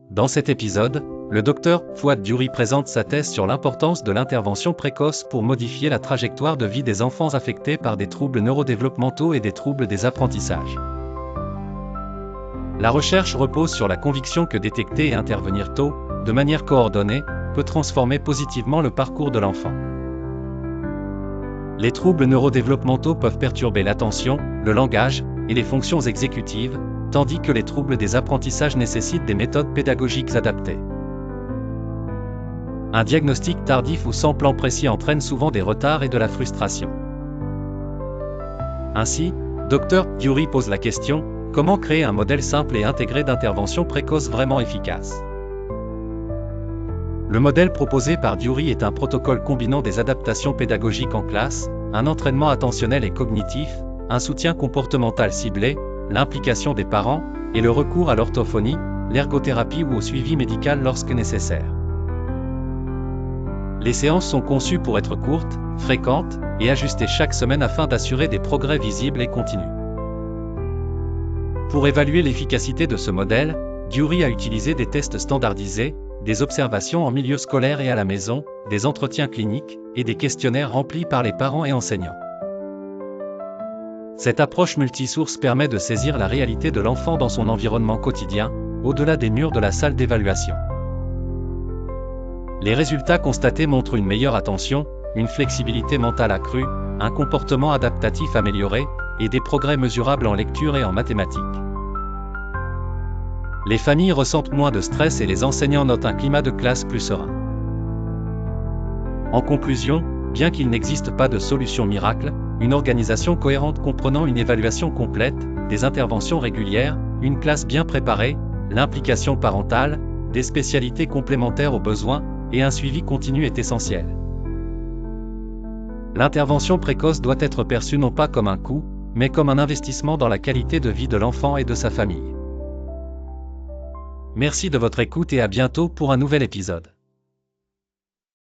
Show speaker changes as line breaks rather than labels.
Dans cet épisode, le docteur Fouad Diouri présente sa thèse sur l'importance de l'intervention précoce pour modifier la trajectoire de vie des enfants affectés par des troubles neurodéveloppementaux et des troubles des apprentissages. La recherche repose sur la conviction que détecter et intervenir tôt, de manière coordonnée, peut transformer positivement le parcours de l'enfant. Les troubles neurodéveloppementaux peuvent perturber l'attention, le langage et les fonctions exécutives, tandis que les troubles des apprentissages nécessitent des méthodes pédagogiques adaptées. Un diagnostic tardif ou sans plan précis entraîne souvent des retards et de la frustration. Ainsi, Dr Diouri pose la question: comment créer un modèle simple et intégré d'intervention précoce vraiment efficace? Le modèle proposé par Diouri est un protocole combinant des adaptations pédagogiques en classe, un entraînement attentionnel et cognitif, un soutien comportemental ciblé, l'implication des parents, et le recours à l'orthophonie, l'ergothérapie ou au suivi médical lorsque nécessaire. Les séances sont conçues pour être courtes, fréquentes, et ajustées chaque semaine afin d'assurer des progrès visibles et continus. Pour évaluer l'efficacité de ce modèle, Diouri a utilisé des tests standardisés, des observations en milieu scolaire et à la maison, des entretiens cliniques, et des questionnaires remplis par les parents et enseignants. Cette approche multisource permet de saisir la réalité de l'enfant dans son environnement quotidien, au-delà des murs de la salle d'évaluation. Les résultats constatés montrent une meilleure attention, une flexibilité mentale accrue, un comportement adaptatif amélioré, et des progrès mesurables en lecture et en mathématiques. Les familles ressentent moins de stress et les enseignants notent un climat de classe plus serein. En conclusion, bien qu'il n'existe pas de solution miracle, une organisation cohérente comprenant une évaluation complète, des interventions régulières, une classe bien préparée, l'implication parentale, des spécialités complémentaires aux besoins, et un suivi continu est essentiel. L'intervention précoce doit être perçue non pas comme un coût, mais comme un investissement dans la qualité de vie de l'enfant et de sa famille. Merci de votre écoute et à bientôt pour un nouvel épisode.